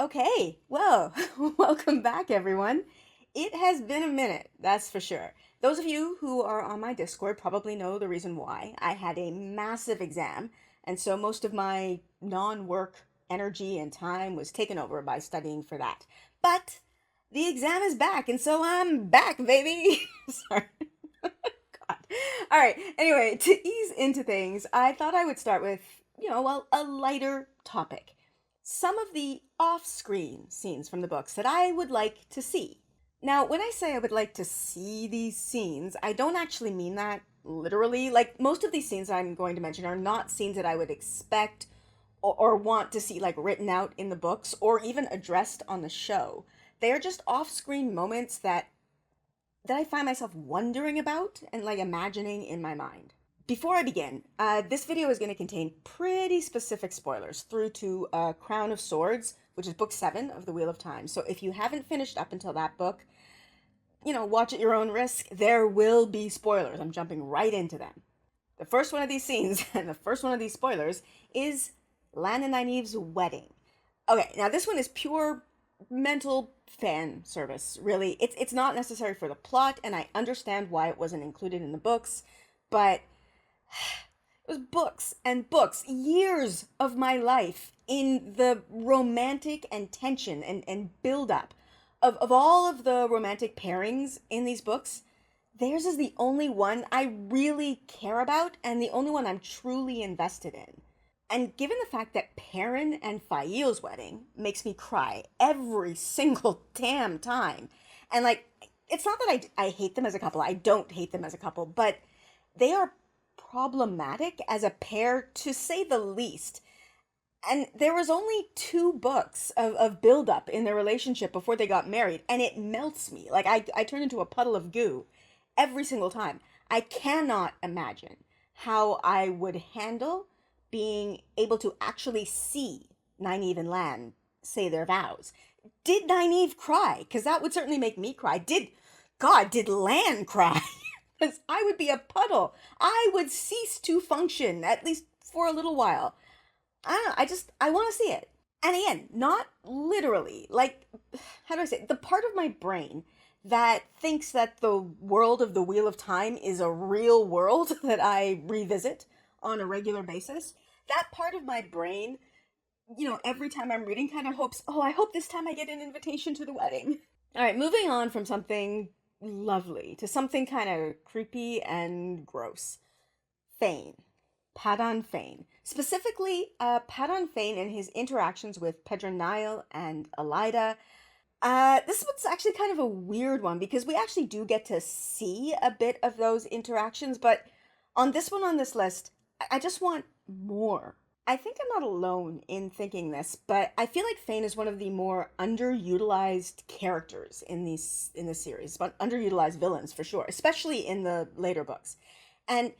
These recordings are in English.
Okay, well, welcome back, everyone. It has been a minute, that's for sure. Those of you who are on my Discord probably know the reason why. I had a massive exam, and so most of my non work energy and time was taken over by studying for that. But the exam is back, and so I'm back, baby! Sorry. God. All right, anyway, to ease into things, I thought I would start with, well, a lighter topic. Some of the off-screen scenes from the books that I would like to see. Now, when I say I would like to see these scenes, I don't actually mean that literally. Like, most of these scenes I'm going to mention are not scenes that I would expect or want to see, like, written out in the books or even addressed on the show. They are just off-screen moments that I find myself wondering about and, like, imagining in my mind. Before I begin, this video is going to contain pretty specific spoilers through to Crown of Swords, which is book 7 of The Wheel of Time. So if you haven't finished up until that book, watch at your own risk. There will be spoilers. I'm jumping right into them. The first one of these scenes, and the first one of these spoilers, is Lan and Nynaeve's wedding. Okay, now this one is pure mental fan service, really. It's not necessary for the plot, and I understand why it wasn't included in the books, but it was books and books, years of my life in the romantic and tension and build-up of all of the romantic pairings in these books. Theirs is the only one I really care about and the only one I'm truly invested in. And given the fact that Perrin and Fail's wedding makes me cry every single damn time, and like, it's not that I hate them as a couple, I don't hate them as a couple, but they are problematic as a pair, to say the least. And there was only 2 books of build-up in their relationship before they got married, and it melts me. Like, I turn into a puddle of goo every single time. I cannot imagine how I would handle being able to actually see Nynaeve and Lan say their vows. Did Nynaeve cry? Because that would certainly make me cry. Did Lan cry? Because I would be a puddle. I would cease to function, at least for a little while. I don't know, I want to see it. And again, not literally. Like, how do I say it? The part of my brain that thinks that the world of the Wheel of Time is a real world that I revisit on a regular basis, that part of my brain, every time I'm reading kind of hopes, I hope this time I get an invitation to the wedding. All right, moving on from something lovely to something kind of creepy and gross. Fain. Padan Fain. Specifically, Padan Fain and his interactions with Pedronile and Elida. This one's actually kind of a weird one because we actually do get to see a bit of those interactions, but on this one on this list, I just want more. I think I'm not alone in thinking this, but I feel like Fain is one of the more underutilized characters in this series, but underutilized villains for sure, especially in the later books. And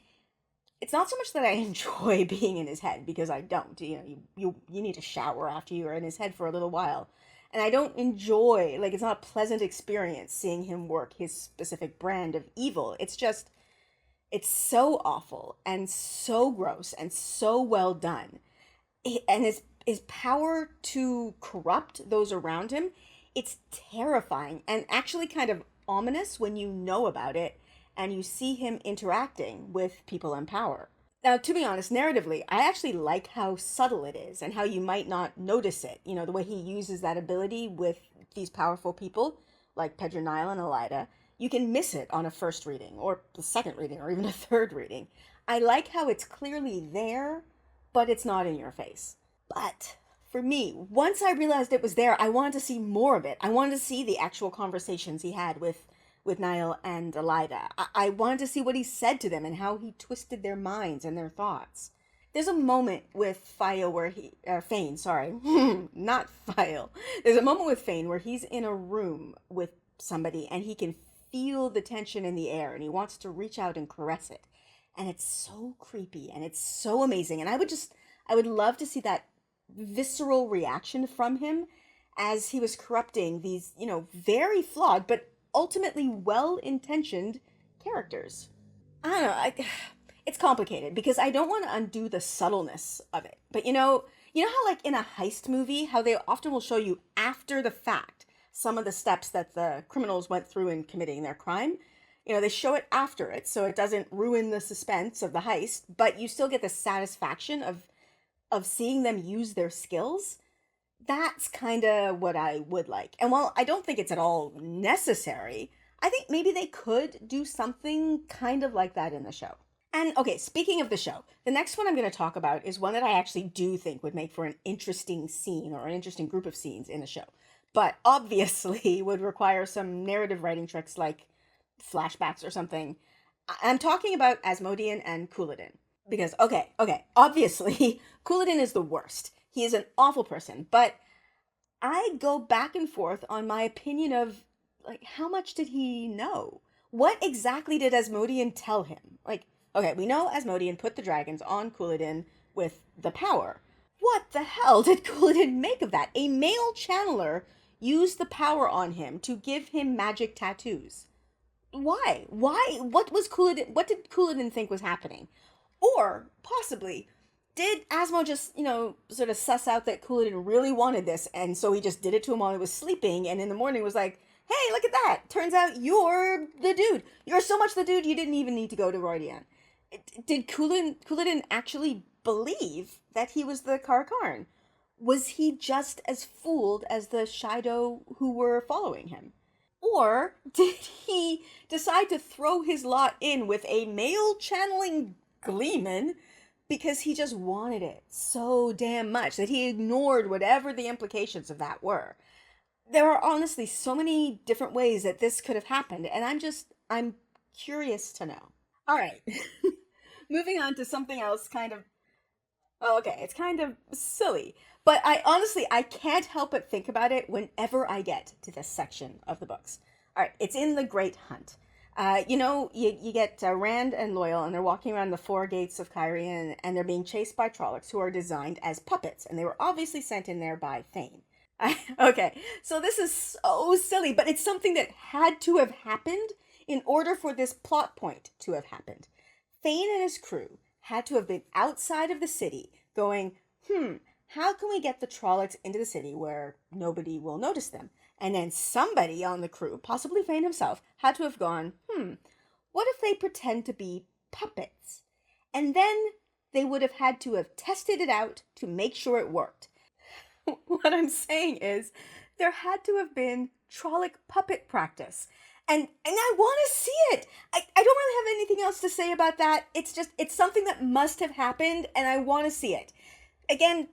it's not so much that I enjoy being in his head, because I don't. You need to shower after you are in his head for a little while. And I don't enjoy, like, it's not a pleasant experience seeing him work his specific brand of evil. It's so awful and so gross and so well done. And his power to corrupt those around him, it's terrifying and actually kind of ominous when you know about it and you see him interacting with people in power. Now, to be honest, narratively, I actually like how subtle it is and how you might not notice it. The way he uses that ability with these powerful people, like Pedronile and Elida. You can miss it on a first reading, or the second reading, or even a third reading. I like how it's clearly there, but it's not in your face. But for me, once I realized it was there, I wanted to see more of it. I wanted to see the actual conversations he had with Niall and Elida. I wanted to see what he said to them and how he twisted their minds and their thoughts. There's a moment with Fain, sorry, not Fail. There's a moment with Fain where he's in a room with somebody and he can feel the tension in the air and he wants to reach out and caress it. And it's so creepy and it's so amazing. And I would love to see that visceral reaction from him as he was corrupting these, very flawed, but ultimately well-intentioned characters. I don't know, it's complicated because I don't want to undo the subtleness of it. But You know how, like, in a heist movie, how they often will show you after the fact some of the steps that the criminals went through in committing their crime? You know, they show it after it, so it doesn't ruin the suspense of the heist, but you still get the satisfaction of seeing them use their skills. That's kind of what I would like. And while I don't think it's at all necessary, I think maybe they could do something kind of like that in the show. And okay, speaking of the show, the next one I'm going to talk about is one that I actually do think would make for an interesting scene or an interesting group of scenes in the show, but obviously would require some narrative writing tricks like flashbacks or something. I'm talking about Asmodean and Couladin. Because, okay, obviously, Couladin is the worst. He is an awful person, but I go back and forth on my opinion of, like, how much did he know? What exactly did Asmodean tell him? Like, okay, we know Asmodean put the dragons on Couladin with the power. What the hell did Couladin make of that? A male channeler used the power on him to give him magic tattoos. Why? What did Couladin think was happening? Or, possibly, did Asmo just, sort of suss out that Couladin really wanted this, and so he just did it to him while he was sleeping, and in the morning was like, hey, look at that! Turns out you're the dude. You're so much the dude you didn't even need to go to Rodian. Did Couladin actually believe that he was the Karakarn? Was he just as fooled as the Shido who were following him? Or did he decide to throw his lot in with a male channeling Gleeman because he just wanted it so damn much that he ignored whatever the implications of that were? There are honestly so many different ways that this could have happened, and I'm curious to know. All right. Moving on to something else it's kind of silly, but I can't help but think about it whenever I get to this section of the books. All right, it's in The Great Hunt. You get Rand and Loyal, and they're walking around the four gates of Kyrian, and they're being chased by Trollocs who are designed as puppets, and they were obviously sent in there by Thane. Okay, so this is so silly, but it's something that had to have happened in order for this plot point to have happened. Thane and his crew had to have been outside of the city going, how can we get the Trollocs into the city where nobody will notice them? And then somebody on the crew, possibly Thane himself, had to have gone, what if they pretend to be puppets? And then they would have had to have tested it out to make sure it worked. What I'm saying is, there had to have been Trolloc puppet practice. And I want to see it. I don't really have anything else to say about that. It's something that must have happened, and I want to see it. Again,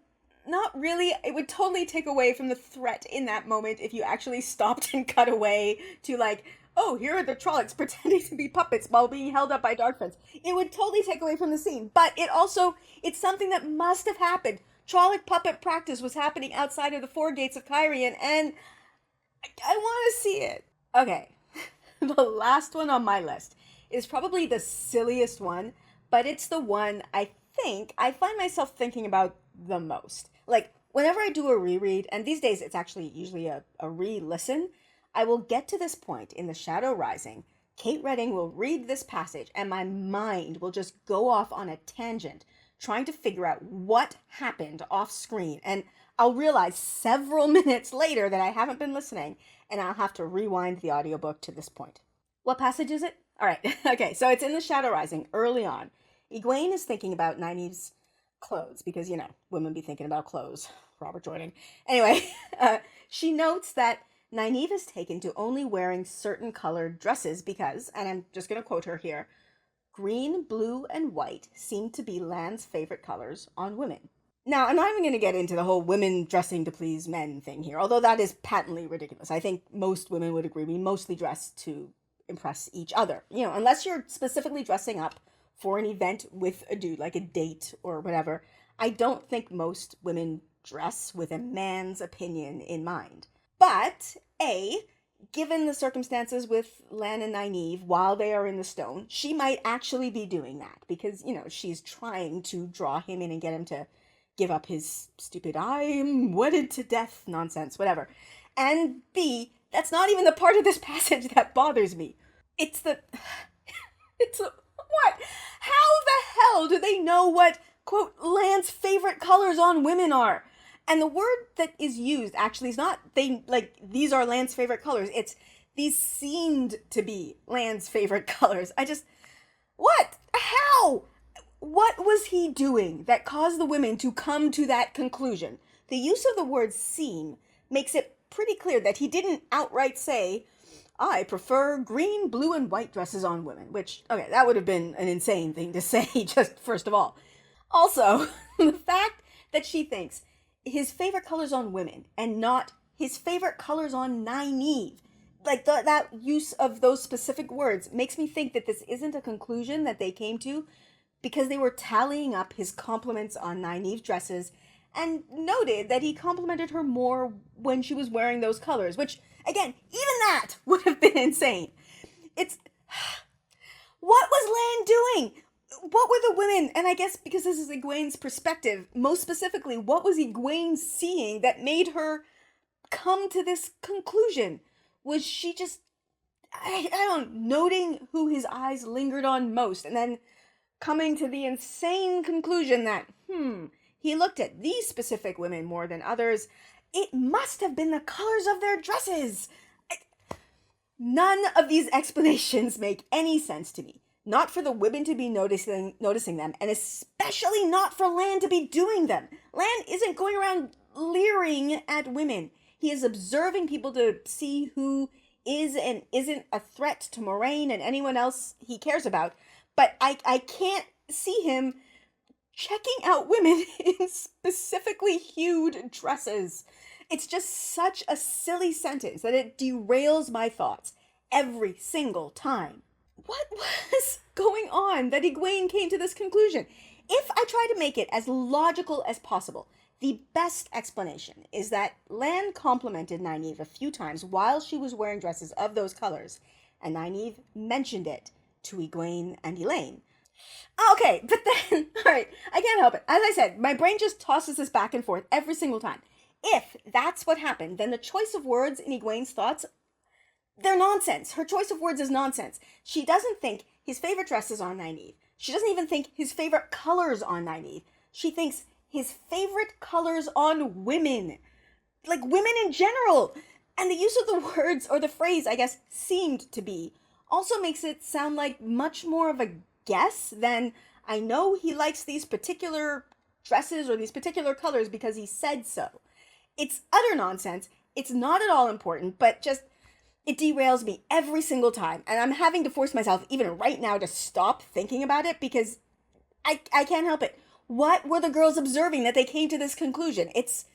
not really. It would totally take away from the threat in that moment if you actually stopped and cut away to, like, oh, here are the Trollocs pretending to be puppets while being held up by Darkfence. It would totally take away from the scene. But it's something that must have happened. Trolloc puppet practice was happening outside of the four gates of Kyrian, and I want to see it. Okay. The last one on my list is probably the silliest one, but it's the one I think I find myself thinking about the most. Like, whenever I do a reread, and these days it's actually usually a re-listen, I will get to this point in The Shadow Rising. Kate Redding will read this passage, and my mind will just go off on a tangent, trying to figure out what happened off screen, and I'll realize several minutes later that I haven't been listening, and I'll have to rewind the audiobook to this point. What passage is it? All right, okay, so it's in The Shadow Rising, early on. Egwene is thinking about Nynaeve's clothes, because, women be thinking about clothes. Robert Jordan. Anyway, she notes that Nynaeve is taken to only wearing certain colored dresses because, and I'm just going to quote her here, green, blue, and white seem to be Lan's favorite colors on women. Now, I'm not even going to get into the whole women dressing to please men thing here, although that is patently ridiculous. I think most women would agree we mostly dress to impress each other. Unless you're specifically dressing up for an event with a dude, like a date or whatever, I don't think most women dress with a man's opinion in mind. But, given the circumstances with Lan and Nynaeve while they are in the stone, she might actually be doing that because, she's trying to draw him in and get him to give up his stupid I'm wedded to death nonsense, whatever. And B, that's not even the part of this passage that bothers me. It's what? How the hell do they know what quote, Lan's favorite colors on women are. And the word that is used actually is not, these are Lan's favorite colors. It's, these seemed to be Lan's favorite colors. What? How? What was he doing that caused the women to come to that conclusion? The use of the word seem makes it pretty clear that he didn't outright say, I prefer green, blue, and white dresses on women, which, okay, that would have been an insane thing to say, just first of all. Also, the fact that she thinks his favorite colors on women and not his favorite colors on Nynaeve, that use of those specific words makes me think that this isn't a conclusion that they came to because they were tallying up his compliments on Nynaeve's dresses and noted that he complimented her more when she was wearing those colors, which, again, even that would have been insane. What was Lan doing? What were the women, and I guess because this is Egwene's perspective, most specifically, what was Egwene seeing that made her come to this conclusion? Was she just, I don't know, noting who his eyes lingered on most, and then coming to the insane conclusion that, he looked at these specific women more than others. It must have been the colors of their dresses. None of these explanations make any sense to me. Not for the women to be noticing them, and especially not for Lan to be doing them. Lan isn't going around leering at women. He is observing people to see who is and isn't a threat to Moraine and anyone else he cares about. But I can't see him checking out women in specifically hued dresses. It's just such a silly sentence that it derails my thoughts every single time. What was going on that Egwene came to this conclusion? If I try to make it as logical as possible, the best explanation is that Lan complimented Nynaeve a few times while she was wearing dresses of those colors, and Nynaeve mentioned it to Egwene and Elaine. Okay, but then, alright, I can't help it. As I said, my brain just tosses this back and forth every single time. If that's what happened, then the choice of words in Egwene's thoughts, they're nonsense. Her choice of words is nonsense. She doesn't think his favorite dress is on Nynaeve. She doesn't even think his favorite colors on Nynaeve. She thinks his favorite colors on women. Like women in general. And the use of the words, or the phrase, I guess, seemed to be, also makes it sound like much more of a guess than, I know he likes these particular dresses or these particular colors because he said so. It's utter nonsense. It's not at all important, but just, it derails me every single time. And I'm having to force myself, even right now, to stop thinking about it because I can't help it. What were the girls observing that they came to this conclusion? It's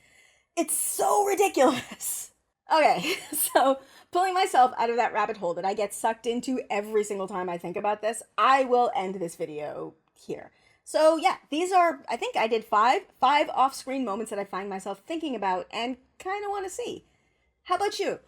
so ridiculous. Okay, so pulling myself out of that rabbit hole that I get sucked into every single time I think about this, I will end this video here. So yeah, these are, I think I did five off-screen moments that I find myself thinking about and kind of want to see. How about you?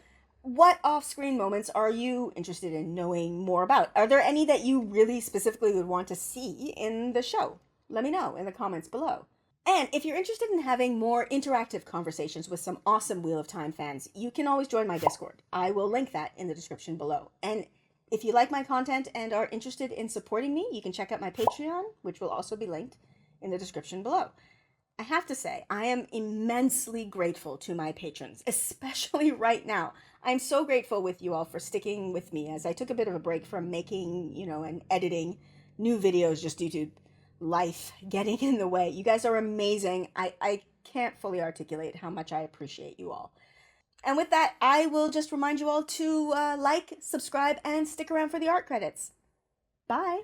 What off-screen moments are you interested in knowing more about? Are there any that you really specifically would want to see in the show? Let me know in the comments below. And if you're interested in having more interactive conversations with some awesome Wheel of Time fans, you can always join my Discord. I will link that in the description below. And if you like my content and are interested in supporting me, you can check out my Patreon, which will also be linked in the description below. I have to say, I am immensely grateful to my patrons, especially right now. I'm so grateful with you all for sticking with me as I took a bit of a break from making, and editing new videos just due to life getting in the way. You guys are amazing. I can't fully articulate how much I appreciate you all. And with that, I will just remind you all to like, subscribe, and stick around for the art credits. Bye!